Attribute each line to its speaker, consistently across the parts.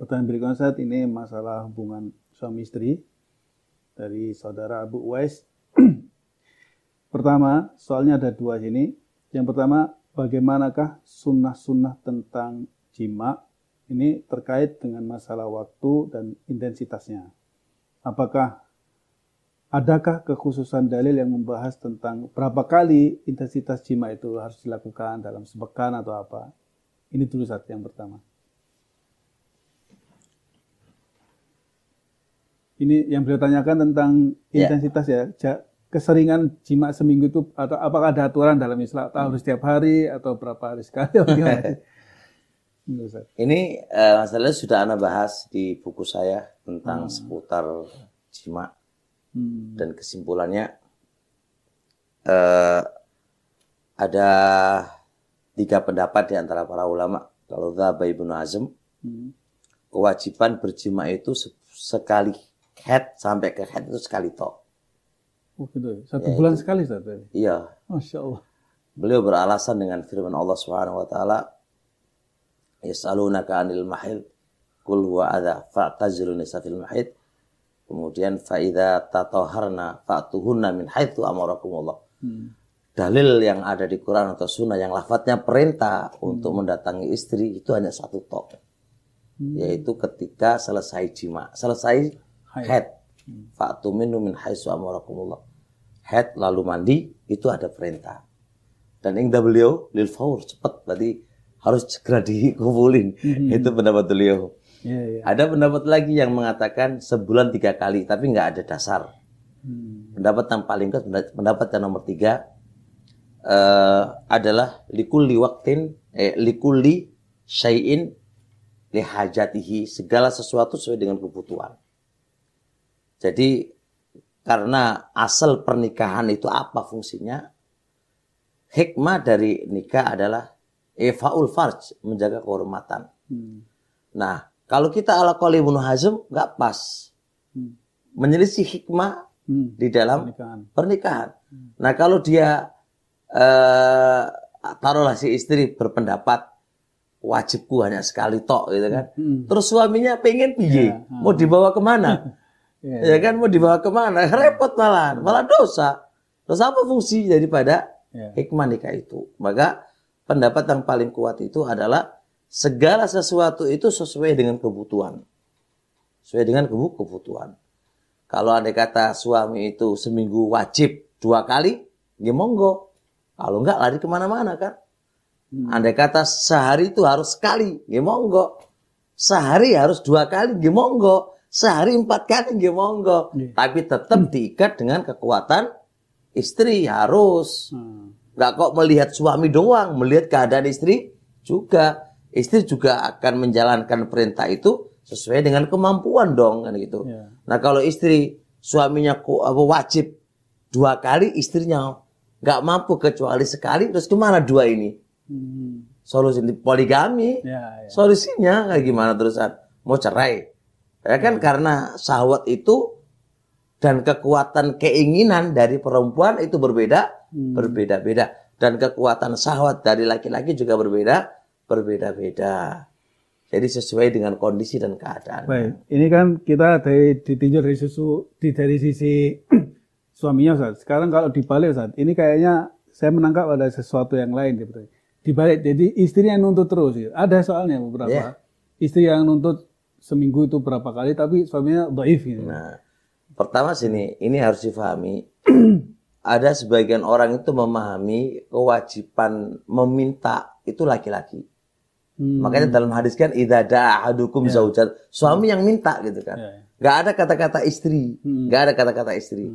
Speaker 1: Pertanyaan berikutnya Ustaz, ini masalah hubungan suami istri dari saudara Abu Uwais. Pertama, soalnya ada dua sini. Yang pertama, bagaimanakah sunnah-sunnah tentang jima? Ini terkait dengan masalah waktu dan intensitasnya. Adakah kekhususan dalil yang membahas tentang berapa kali intensitas jima itu harus dilakukan dalam sepekan atau apa? Ini dulu Ustaz yang pertama. Ini yang beliau tanyakan tentang intensitas ya. Keseringan jima seminggu itu, atau apakah ada aturan dalam Islam? Atau harus setiap hari atau berapa hari sekali?
Speaker 2: Ini masalahnya sudah Anda bahas di buku saya tentang seputar jima. Dan kesimpulannya ada 3 pendapat di antara para ulama. Kalau dzahaba Ibnu Hazm, kewajiban berjima itu sekali head sampai ke head itu sekali tok.
Speaker 1: Oh gitu ya. 1 bulan sekali Ustaz.
Speaker 2: Iya.
Speaker 1: Masya Allah.
Speaker 2: Beliau beralasan dengan firman Allah Subhanahu wa taala, "Yas'alunaka 'anil mahid, qul huwa adza fa'tazilun nisa fil mahid." Kemudian fa idza tatahharna fa'tuhunna min haitsu amarakumullah. Dalil yang ada di Quran atau sunnah yang lafadznya perintah untuk mendatangi istri itu hanya 1 tok. Yaitu ketika selesai jima, selesai head. Fa'tu minhu min haitsu amarakumullah. Head lalu mandi, itu ada perintah. Dan indah beliau lil faur, cepat, berarti harus segera dikumpulin. Itu pendapat beliau. Ada pendapat lagi yang mengatakan sebulan 3 kali, tapi nggak ada dasar. Pendapat yang paling kuat, pendapat yang nomor 3 adalah likulli waqtin, likulli syai'in lihajatihi, segala sesuatu sesuai dengan kebutuhan. Jadi karena asal pernikahan itu apa fungsinya? Hikmah dari nikah adalah ifa'ul farj, menjaga kehormatan. Nah, kalau kita ala qauli Ibnu Hazm nggak pas. Menyelisih hikmah di dalam pernikahan. Nah, kalau dia taruhlah si istri berpendapat wajibku hanya sekali tok gitu kan. Terus suaminya pengen piye? Mau dibawa kemana? Ya kan, mau dibawa kemana? Repot malah dosa. Terus apa fungsi daripada hikmah nikah itu? Maka pendapat yang paling kuat itu adalah segala sesuatu itu sesuai dengan kebutuhan. Sesuai dengan kebutuhan. Kalau andai kata suami itu seminggu wajib 2 kali, ya monggo. Kalau enggak lari kemana-mana kan. Andai kata sehari itu harus sekali, ya monggo. Sehari harus 2 kali, ya monggo. Sehari 4 kali, ya monggo. Tapi tetap diikat dengan kekuatan istri harus. Enggak kok melihat suami doang, melihat keadaan istri juga. Istri juga akan menjalankan perintah itu sesuai dengan kemampuan dong kan gitu. Nah kalau istri suaminya wajib 2 kali, istrinya nggak mampu kecuali sekali, terus kemana 2 ini? Solusi poligami. Solusinya kayak gimana terusan? Mau cerai? Ya kan karena syahwat itu dan kekuatan keinginan dari perempuan itu berbeda-beda. Dan kekuatan syahwat dari laki-laki juga berbeda-beda. Jadi sesuai dengan kondisi dan keadaan.
Speaker 1: Baik, ini kan kita ditinjau dari sisi suaminya Ustaz. Sekarang kalau dibalik Ustaz, ini kayaknya saya menangkap ada sesuatu yang lain gitu. Dibalik, jadi istri yang nuntut terus. Gitu. Ada soalnya beberapa istri yang nuntut seminggu itu berapa kali, tapi suaminya dhaif gitu.
Speaker 2: Nah, pertama sini, ini harus difahami. Ada sebagian orang itu memahami kewajiban meminta itu laki-laki. Makanya dalam hadis kan idza da'a ahadukum zaujat, suami yang minta gitu kan. Enggak ada kata-kata istri, enggak ada kata-kata istri.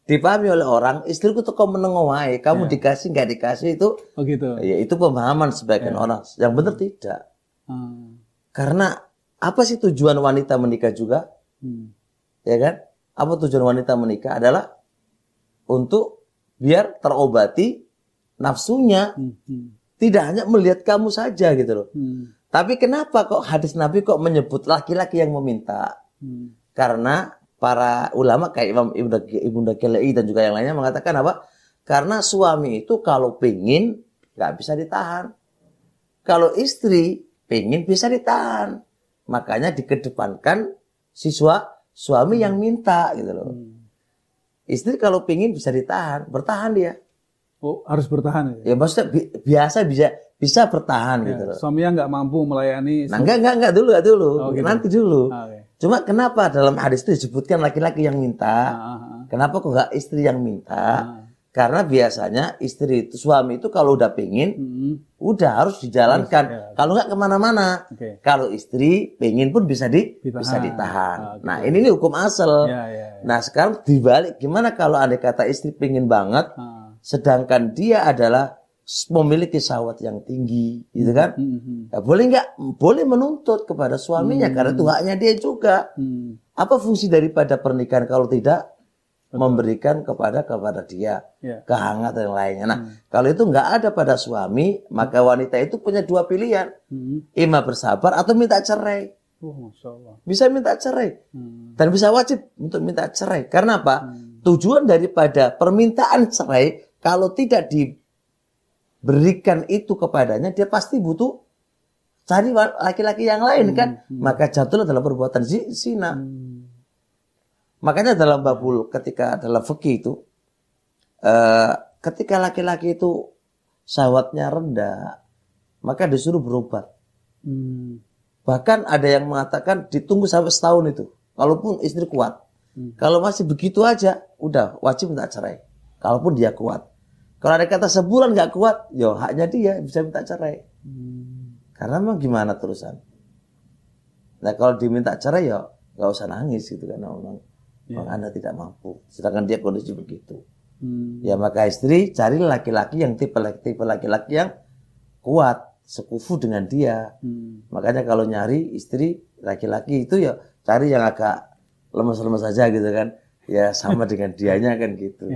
Speaker 2: Dipahami oleh orang, istriku tuh kok menengok wae, kamu dikasih enggak dikasih itu. Oh gitu. Ya itu pemahaman sebagian orang. Yang benar tidak. Karena apa sih tujuan wanita menikah juga? Ya kan? Apa tujuan wanita menikah adalah untuk biar terobati nafsunya. Tidak hanya melihat kamu saja gitu loh. Tapi kenapa kok hadis Nabi kok menyebut laki-laki yang meminta? Karena para ulama kayak Imam Ibnu Daqiqi dan juga yang lainnya mengatakan apa? Karena suami itu kalau pengin nggak bisa ditahan. Kalau istri pengin bisa ditahan. makanya dikedepankan suami yang minta gitu loh. Istri kalau pingin bisa ditahan, bertahan dia.
Speaker 1: Oh, harus bertahan
Speaker 2: ya? Ya maksudnya biasa bisa bertahan gitu loh.
Speaker 1: Suaminya nggak mampu melayani.
Speaker 2: Nah, enggak dulu.
Speaker 1: Oh, gitu.
Speaker 2: Nanti dulu.
Speaker 1: Okay.
Speaker 2: Cuma kenapa dalam hadis itu disebutkan laki-laki yang minta? Kenapa kok nggak istri yang minta? Karena biasanya suami itu kalau udah pingin, udah harus dijalankan. Kalau nggak kemana-mana.
Speaker 1: Okay.
Speaker 2: Kalau istri pingin pun bisa ditahan. Nah ini hukum asal. Nah sekarang dibalik, gimana kalau andai kata istri pingin banget, sedangkan dia adalah memiliki syahwat yang tinggi, gitu kan? Ya, boleh menuntut kepada suaminya karena itu haknya dia juga. Apa fungsi daripada pernikahan kalau tidak memberikan kepada dia kehangatan yang lainnya. Nah, kalau itu nggak ada pada suami, maka wanita itu punya dua pilihan, ima bersabar atau minta cerai.
Speaker 1: Masya Allah.
Speaker 2: Bisa minta cerai dan bisa wajib untuk minta cerai. Karena apa? Tujuan daripada permintaan cerai kalau tidak diberikan itu kepadanya, dia pasti butuh cari laki-laki yang lain kan. Maka jatuhlah dalam perbuatan zina. Makanya dalam babul ketika dalam fikih itu ketika laki-laki itu syahwatnya rendah, maka disuruh berobat. Bahkan ada yang mengatakan ditunggu sampai setahun itu. Kalaupun istri kuat. Kalau masih begitu aja, udah wajib minta cerai. Kalaupun dia kuat. Kalau ada kata sebulan nggak kuat, ya haknya dia bisa minta cerai. Karena memang gimana terusan. Nah kalau diminta cerai ya nggak usah nangis gitu kan. Memang Anda tidak mampu. Sedangkan dia kondisi begitu. Ya maka istri cari laki-laki yang tipe laki-laki yang kuat, sekufu dengan dia. Makanya kalau nyari istri laki-laki itu ya cari yang agak lemes-lemes saja gitu kan. Ya sama dengan dianya kan gitu.